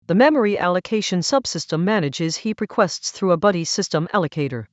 The memory allocation subsystem manages heap requests through a buddy system allocator.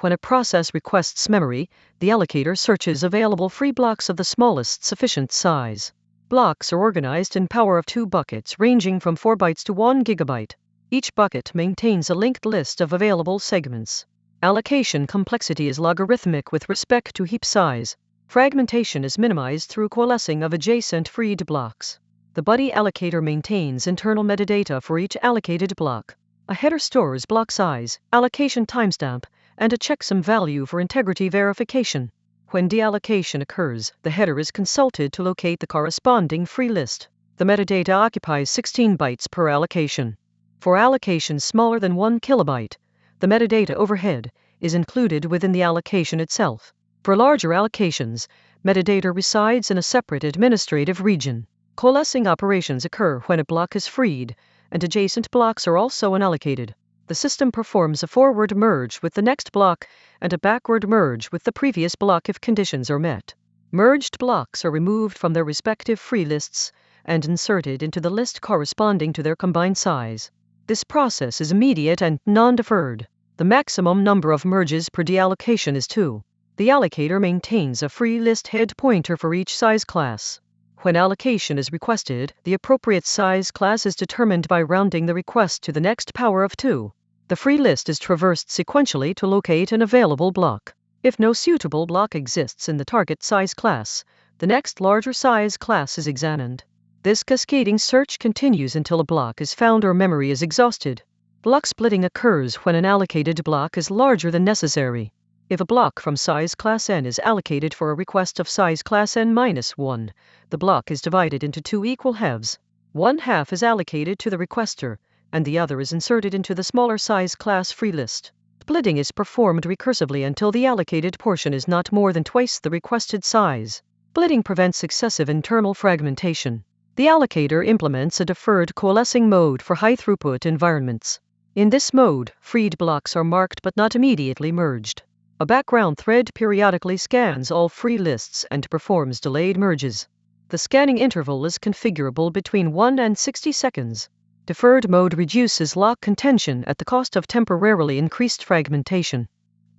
When a process requests memory, the allocator searches available free blocks of the smallest sufficient size. Blocks are organized in power of 2 buckets ranging from 4 bytes to 1 gigabyte. Each bucket maintains a linked list of available segments. Allocation complexity is logarithmic with respect to heap size. Fragmentation is minimized through coalescing of adjacent freed blocks. The buddy allocator maintains internal metadata for each allocated block. A header stores block size, allocation timestamp, and a checksum value for integrity verification. When deallocation occurs, the header is consulted to locate the corresponding free list. The metadata occupies 16 bytes per allocation. For allocations smaller than 1 kilobyte, the metadata overhead is included within the allocation itself. For larger allocations, metadata resides in a separate administrative region. Coalescing operations occur when a block is freed, and adjacent blocks are also unallocated. The system performs a forward merge with the next block and a backward merge with the previous block if conditions are met. Merged blocks are removed from their respective free lists and inserted into the list corresponding to their combined size. This process is immediate and non-deferred. The maximum number of merges per deallocation is 2. The allocator maintains a free list head pointer for each size class. When allocation is requested, the appropriate size class is determined by rounding the request to the next power of 2. The free list is traversed sequentially to locate an available block. If no suitable block exists in the target size class, the next larger size class is examined. This cascading search continues until a block is found or memory is exhausted. Block splitting occurs when an allocated block is larger than necessary. If a block from size class n is allocated for a request of size class n-1, the block is divided into 2 equal halves. One half is allocated to the requester, and the other is inserted into the smaller size class free list. Splitting is performed recursively until the allocated portion is not more than twice the requested size. Splitting prevents excessive internal fragmentation. The allocator implements a deferred coalescing mode for high-throughput environments. In this mode, freed blocks are marked but not immediately merged. A background thread periodically scans all free lists and performs delayed merges. The scanning interval is configurable between 1 and 60 seconds. Deferred mode reduces lock contention at the cost of temporarily increased fragmentation.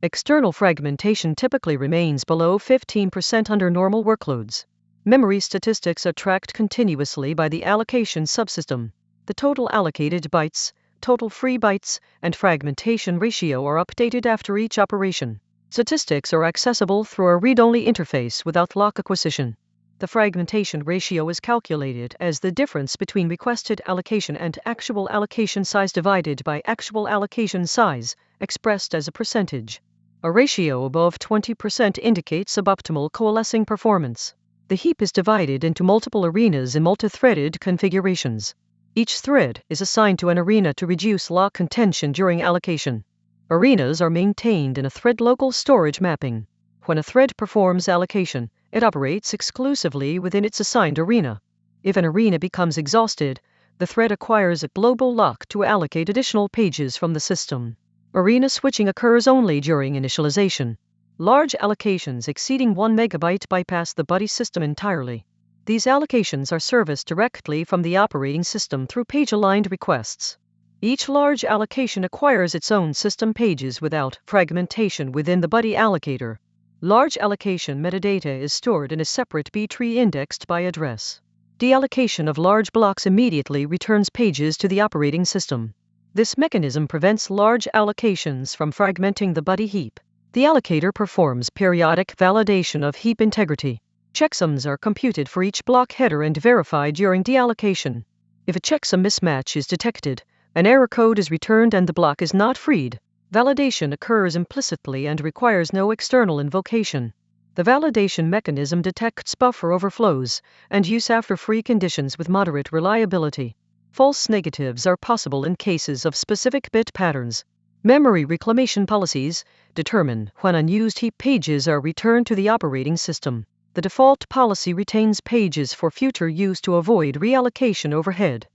External fragmentation typically remains below 15% under normal workloads. Memory statistics are tracked continuously by the allocation subsystem. The total allocated bytes, total free bytes, and fragmentation ratio are updated after each operation. Statistics are accessible through a read-only interface without lock acquisition. The fragmentation ratio is calculated as the difference between requested allocation and actual allocation size divided by actual allocation size, expressed as a percentage. A ratio above 20% indicates suboptimal coalescing performance. The heap is divided into multiple arenas in multi-threaded configurations. Each thread is assigned to an arena to reduce lock contention during allocation. Arenas are maintained in a thread local storage mapping. When a thread performs allocation, it operates exclusively within its assigned arena. If an arena becomes exhausted, the thread acquires a global lock to allocate additional pages from the system. Arena switching occurs only during initialization. Large allocations exceeding 1 megabyte bypass the buddy system entirely. These allocations are serviced directly from the operating system through page-aligned requests. Each large allocation acquires its own system pages without fragmentation within the buddy allocator. Large allocation metadata is stored in a separate B tree indexed by address. Deallocation of large blocks immediately returns pages to the operating system. This mechanism prevents large allocations from fragmenting the buddy heap. The allocator performs periodic validation of heap integrity. Checksums are computed for each block header and verified during deallocation. If a checksum mismatch is detected, an error code is returned and the block is not freed. Validation occurs implicitly and requires no external invocation. The validation mechanism detects buffer overflows and use after free conditions with moderate reliability. False negatives are possible in cases of specific bit patterns. Memory reclamation policies determine when unused heap pages are returned to the operating system. The default policy retains pages for future use to avoid reallocation overhead.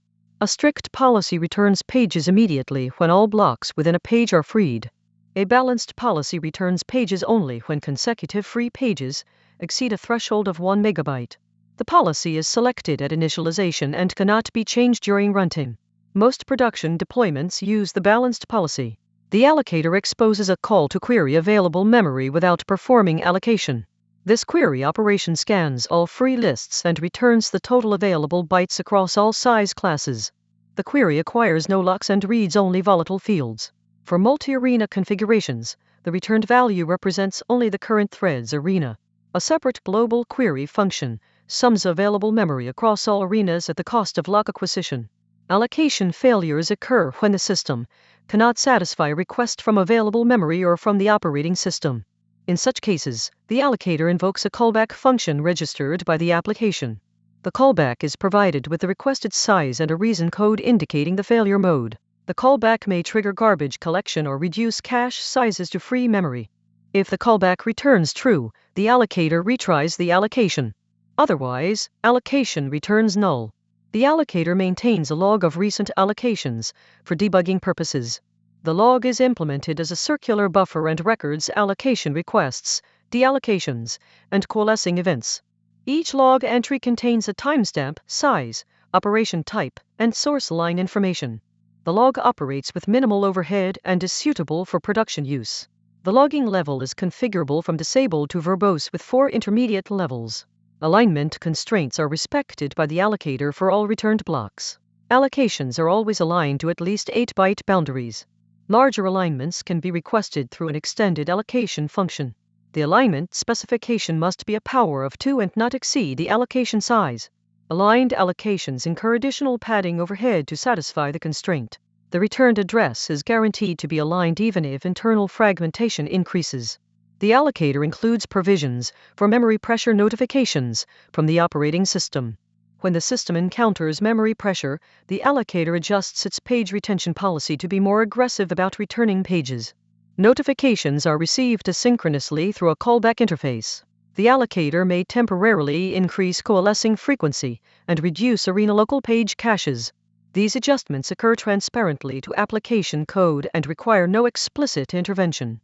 A strict policy returns pages immediately when all blocks within a page are freed. A balanced policy returns pages only when consecutive free pages exceed a threshold of 1 megabyte. The policy is selected at initialization and cannot be changed during runtime. Most production deployments use the balanced policy. The allocator exposes a call to query available memory without performing allocation. This query operation scans all free lists and returns the total available bytes across all size classes. The query acquires no locks and reads only volatile fields. For multi-arena configurations, the returned value represents only the current thread's arena. A separate global query function sums available memory across all arenas at the cost of lock acquisition. Allocation failures occur when the system cannot satisfy a request from available memory or from the operating system. In such cases, the allocator invokes a callback function registered by the application. The callback is provided with the requested size and a reason code indicating the failure mode. The callback may trigger garbage collection or reduce cache sizes to free memory. If the callback returns true, the allocator retries the allocation. Otherwise, allocation returns null. The allocator maintains a log of recent allocations for debugging purposes. The log is implemented as a circular buffer and records allocation requests, deallocations, and coalescing events. Each log entry contains a timestamp, size, operation type, and source line information. The log operates with minimal overhead and is suitable for production use. The logging level is configurable from disabled to verbose with 4 intermediate levels. Alignment constraints are respected by the allocator for all returned blocks. Allocations are always aligned to at least 8-byte boundaries. Larger alignments can be requested through an extended allocation function. The alignment specification must be a power of 2 and not exceed the allocation size. Aligned allocations incur additional padding overhead to satisfy the constraint. The returned address is guaranteed to be aligned even if internal fragmentation increases. The allocator includes provisions for memory pressure notifications from the operating system. When the system encounters memory pressure, the allocator adjusts its page retention policy to be more aggressive about returning pages. Notifications are received asynchronously through a callback interface. The allocator may temporarily increase coalescing frequency and reduce arena local page caches. These adjustments occur transparently to application code and require no explicit intervention.